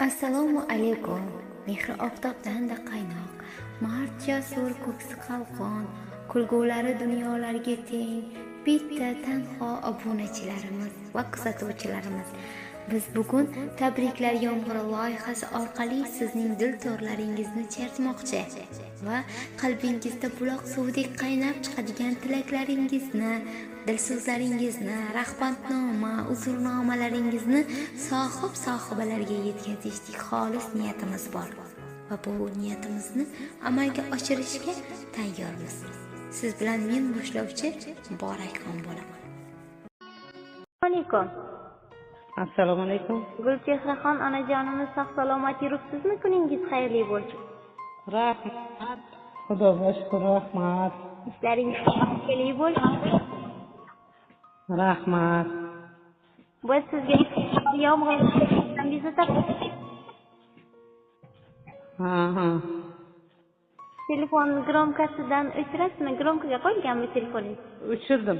Assalomu alaykum. Mehri oftobdan-da qaynoq, mard jasur ko'ksi qalqon, kulgulari dunyolarga teng, bitta tanho obunachilarimiz va kuzatuvchilarimiz. Biz bugun tabriklar yomg'iri loyihasi orqali sizning dil to'rlaringizni chertmoqchi va qalbingizda buloq suvdek qaynab chiqadigan tilaklaringizni, dilso'zlaringizni, rahmatnoma, uzrnomalaringizni sohibalarga yetkazishlik xolis niyatimiz bor va bu niyatimizni amalga oshirishga tayyormiz. Siz bilan men boshlovchi Borakxon bo'laman. Alaykum. Assalomu alaykum. Gulchehraxon onajonimiz sog' salomat yuribsizmi? Kuningiz xayrli bo'lsin. Rahmat. Xudoga shukr, rahmat. Ishlaringiz xayrli bo'lsin. Rahmat. Biz sizga yomg'irni Ha. Telefon gromkasidan o'chirasizmi? Gromkaga qo'yganmi telefoningiz? O'chirdim.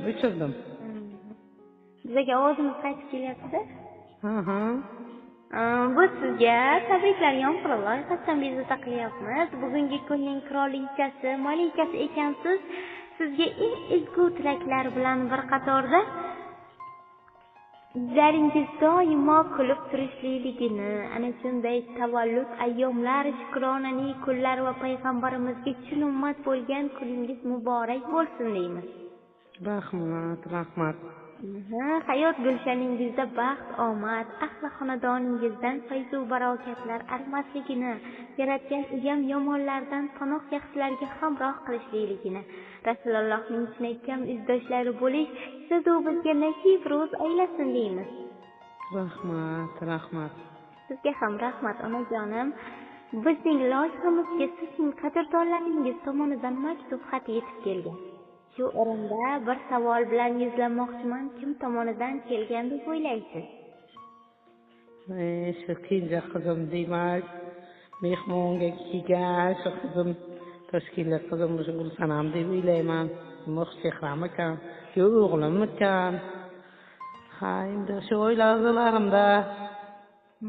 Bizga ovozimiz qaytib kelyapti. Ha. Biz sizga tabriklar yomg'iri loyihasidan bezovta qilyapmiz. Bugungi kunning qirolichasi, malikasi ekansiz. Sizga eng ezgu tilaklar bilan bir qatorda yuzlaringiz doimo kulib turishliligini, ana shunday tavallud ayyomlar, shukronaning kunlar va payg'ambarimizga chin ummat bo'lgan kuningiz muborak bo'lsin deymiz. Rahmat. Hayot gulshaningizda baxt, omad, ahli xonadoningizdan fayzu barokatlar arimasligini, yaratgan egam yomonlardan panoh yaxshilarga hamroh qilishligini, Rasulullohning chinakam izdoshlari bo'lish sizu bizga nasib ro'z aylasin deymiz. Rahmat. Sizga ham rahmat onajonim. Bizning loyihamizga sizning qadrdonlaringiz tomonidan maktub xat yetib kelgan. Shu o'rinda bir savol bilan yuzlanmoqchiman. Kim tomonidan kelgan deb o'ylaysiz? Shu kenja qizim demak, mehmonga kelgan shu qizim, Toshkentlik qizim shu Gulsanam deb o'ylayman. Muxchehram ekan, o'g'lim ekan. Ha, endi shu o'ylarimda.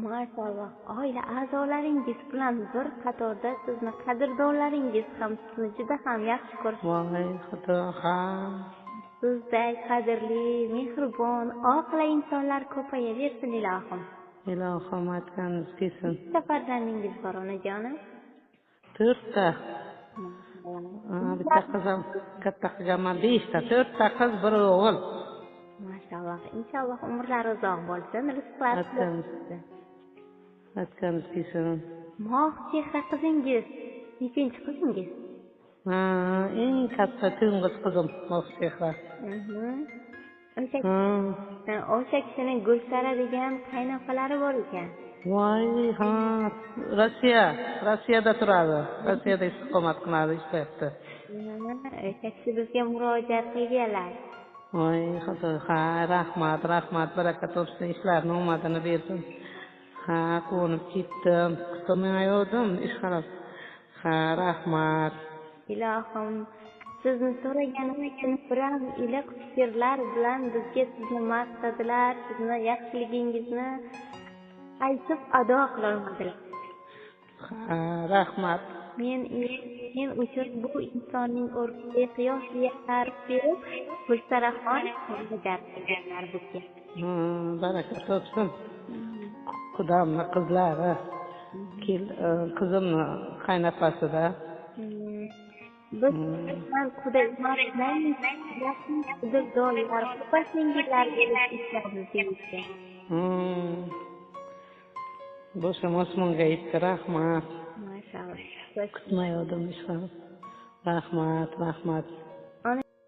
Maşallah, oila a'zolaringiz bilan bir qatorda sizni qadrdonlaringiz ham sizni juda ham yaxshi ko'rishadi. Voy, xudo ham. Sizdek qadrli, mehribon, oqila insonlar ko'payaversin ilohim. Ilohim aytganingiz kelsin. Nechta farzandingiz bor onajonim? 4 ta. Bitta qizim, katta qizim 5 ta, 4 ta qiz, bir o'g'il. Maşallah, inshaalloh umrlari uzoq bo'lsin, rizqlari bo'lsin. Aytganingiz kelsin. Moh chehra qizingiz, nechinchi qizingiz? Eng katta to'ng'iz qizim Moh chehra. O'sha kishining Gulsara degan qaynopalari bor ekan. Voy, ha, Rossiyada turadi. Rossiyada istiqomat qiladi, ishlayapti. O'sha kishi bizga murojaat qilganlar. Voy, xudo, ha, rahmat, baraka topsin, ishlarni omadini bersin. Ha, qo'nib ketdim, kutmayotgandim, ish qilib. Ha, rahmat. Ilohim, sizni so'raganimga biram iliq fikrlar bilan bizga sizni maqtadilar, sizni yaxshiligingizni aytib ado qilolmadilar. Ha, rahmat. Men uchun bu insonning o'rniga quyoshga ta'rif berib, Gulsaraxon murojaat qilganlar bizga. Baraka topsin. Qudamni qizlari, qizimni qaynopasida. Biz bilan qudaymizdan yaxshi qadrdonlar, opasingizlar ishlarni deyishdi. Boshim osmonga yetdi, rahmat. Maşallah. Kutmayotgandim ishlar. Rahmat.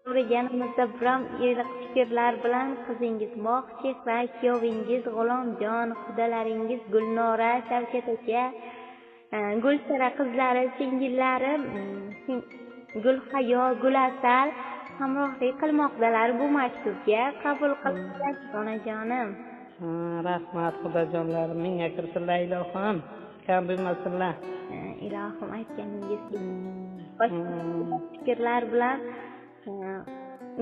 So'raganimizda biram iliq fikrlar bilan qizingiz Moh chehra, kuyovingiz G'ulomjon, qudalaringiz Gulnora, Shavkat aka, Gulsara qizlari, singillari Gulhayo, Gulasal hamrohlik qilmoqdalar bu maktubga. Qabul qilinglar onajonim. Rahmat, xudojonlarim, menga kirsinlar ilohim. Kam bo'lmasinlar. Ilohim aytganingiz fikrlar bilan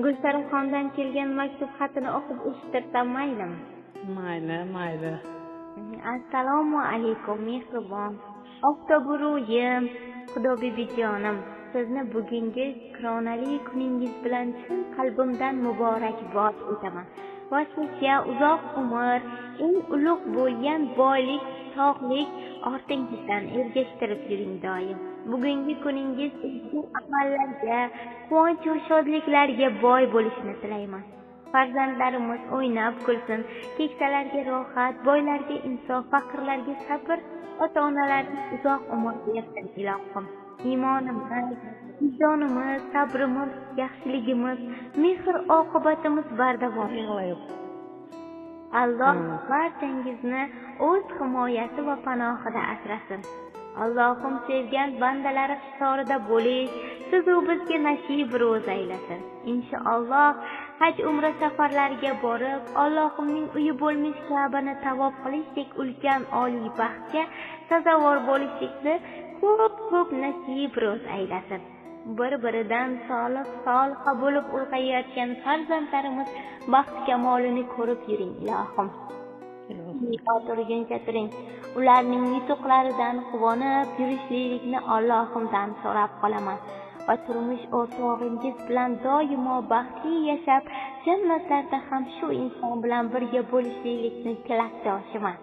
Gulsaraxondan kelgan maktub xatini o'qib eshittirsam maylimi? Mayli. Assalomu alaykum mehribon. Oftoburoyim, Xudobibijonim, sizni bugungi kronali kuningiz bilan chin qalbimdan muborakbod etaman. Va sizga uzoq umr, eng ulug' bo'lgan boylik, sog'lik ortingizdan ergashtirib yuring doim. Bugungi kuningiz uzun amallarga, quvonch va shodliklarga boy bo'lishini tilayman. Farzandlarimiz o'ynab kulsin, keksalarga rohat, boylarga insof, faqirlarga sabr, ota-onalarga uzoq umr bersin ilohim. Iymonimiz, vijdonimiz, sabrimiz, yaxshiligimiz, mehr oqibatimiz bardavom. Alloh barchangizni o'z himoyasi va panohida asrasin. Allohim sevgan bandalari qatorida bo'lish, siz u bizga nasib ro'z aylasin. Inshaalloh haj umra safarlariga borib, Allohimning uyi bo'lmish Ka'bani tavof qilishdek ulkan oliy baxtga sazovor bo'lishlikni ko'p nasib ro'z aylasin. Bir-biridan soliha bo'lib ulg'ayayotgan farzandlarimiz baxt kamolini ko'rib yuring ilohim. O'tirguncha turing. Ularning yutuqlaridan quvonib yurishlikni Allohimdan so'rab qolaman. Va turmush o'rtog'ingiz bilan doimo baxtli yashab, jannatlarda ham shu inson bilan birga bo'lishlikni tilakdoshiman.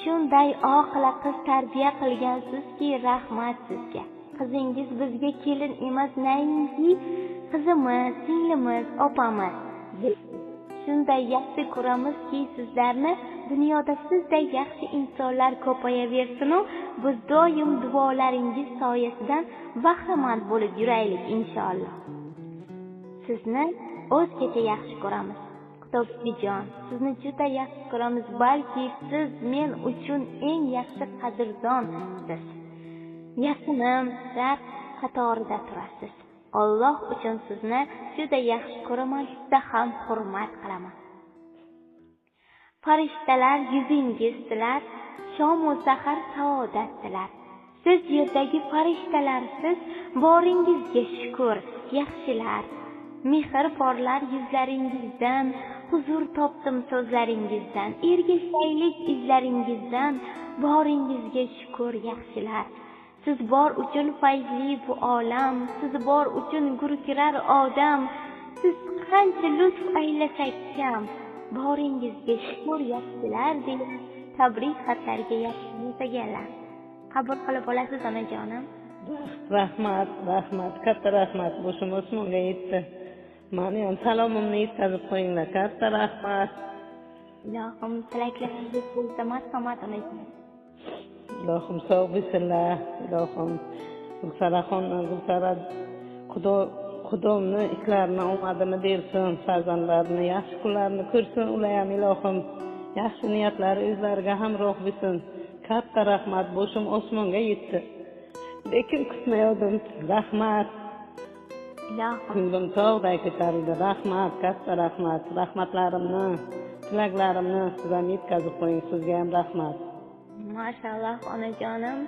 Shunday oqila qiz tarbiya qilgansizki, rahmat sizga. Qizingiz bizga kelin emas, nainki qizimiz, singlimiz, opamiz. Shunday yaxshi ko'ramizki, sizlarni dunyoda sizday yaxshi insonlar ko'payaversin u biz doim duolaringiz soyasidan bahramand bo'lib yuraylik inshaalloh. Sizni o'zgacha yaxshi ko'ramiz. Xudobijon, sizni juda yaxshi ko'ramiz, balki siz men uchun eng yaxshi qadrdonsiz. Yaqinimlar qatorida turasiz. Alloh uchun sizni juda yaxshi ko'raman, juda ham hurmat qilaman. Farishtalar yuzingizdilar, shom va sahar saodatdilar. Siz yerdagi farishtalarsiz, boringizga shukr, yaxshilar. Mehr porlar yuzlaringizdan, huzur topdim so'zlaringizdan, ergashaylik izlaringizdan, boringizga shukr, yaxshilar. Siz bor uchun fayzli bu olam, siz bor uchun gurkirar odam, siz qancha lutf aylasak kam, boringizga shukr yaxshilar deya tabrik xatlariga yozganlar. Qabul qilib olasiz onajonim? Rahmat, katta rahmat. Boshim osmonga yetdi. Meni ham salomimni yetkazib qo'yinglar. Katta rahmat. Ilohim tilaklaringiz bo'lsa marhamat onajon. Ilohim sog' bo'lsinlar. Ilohim Gulsara Xudomni ishlarini omadini bersin, farzandlarini yaxshi kunlarini ko'rsin, ular ham ilohim yaxshi niyatlari o'zlariga hamroh bo'lsin. Katta rahmat, boshim osmonga yetdi. Lekin kutmayodim. Rahmat. Ilohim ko'nglim tog'day ko'tarildi. Rahmat, katta rahmat. Rahmatlarimni, tilaklarimni sizga yetkazib qo'ying. Sizga ham rahmat. Mashalloh onajonim,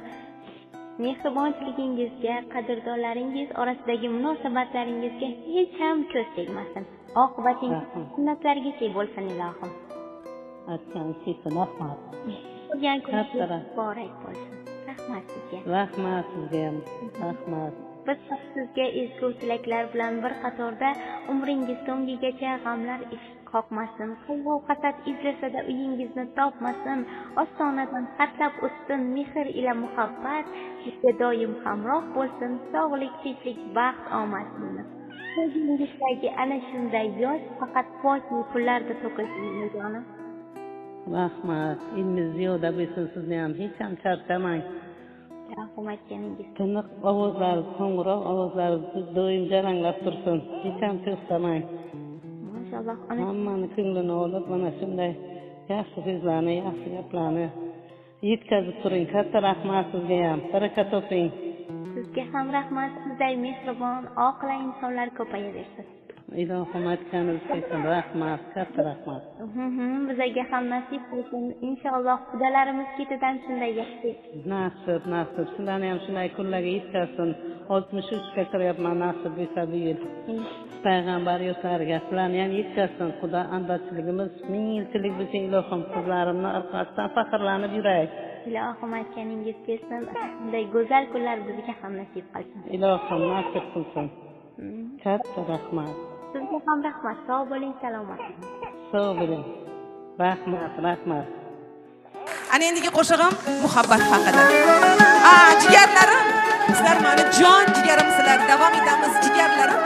mehribonchiligingizga, qadrdonlaringiz orasidagi munosabatlaringizga hech ham ko'z tegmasin. Oqibatingiz jannatlargacha bo'lsin ilohim. Aytganingiz rahmat. Qilgan kuningiz muborak bo'lsin. Rahmat sizga. Rahmat sizga ham. Rahmat. Biz sizga ezgu tilaklar bilan bir qatorda umringiz so'ngigacha g'amlar qoqmasin, qayg'u hasad izlasada uyingizni topmasin, ostonadan hatlab o'tsin, mehr ila muhabbat sizga doim hamroh bo'lsin, sog'lik, tinchlik, baxt, omad tilaymiz. Ko'zingizdagi ana shunday yosh faqat pokiy pullarda to'kilsin jonim. Rahmat, ilmingiz ziyoda bo'lsin, sizni ham hech ham charchamang. Rahmatganingiz. Tiniq ovozlar, qo'ng'iroq ovozlar doim jaranglab tursin, hech ham to'xtamang. Maşallah. Hammani ko'nglini olib, mana shunday yaxshi so'zlarni, yaxshi gaplarni yetkazib turing. Katta rahmat sizga ham. Baraka toping. Sizga ham rahmat. Sizday mehribon, oqila insonlar ko'payaversin. Ilohim aytganingiz kelsin. Rahmat, katta rahmat. Bizga ham nasib bo'lsin. Inshaalloh xudolarimiz ketidan shunday yaxshi. Nasib. Sizlarni ham shunday kunlarga yetkazsin. 63 ga kiryapman, nasib bo'lsa bu yil. Payg'ambar yo'llariga sizlarni ham yetkazsin. Xudo andachiligimiz ming yilchilik bo'lsin ilohim. Sizlarimni orqasidan faxrlanib yuray. Ilohim aytganingiz kelsin. Bunday go'zal kunlar bizga ham nasib qilsin. Ilohim nasib qilsin. Katta rahmat. Sizga ham rahmat. Sog' bo'ling, salomat bo'ling. Sog' bo'ling. Rahmat. Ana endigi qo'shig'im muhabbat haqida. Jigarlarim, sizlar meni jon jigarimsizlar. Davom etamiz jigarlarim,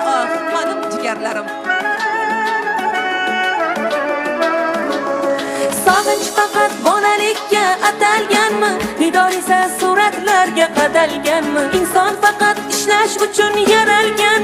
mening jigarlarim. Sog'inch faqat bolalikka atalganmi? Didor esa suratlarga qadalganmi? Inson faqat ishlash uchun yaralgan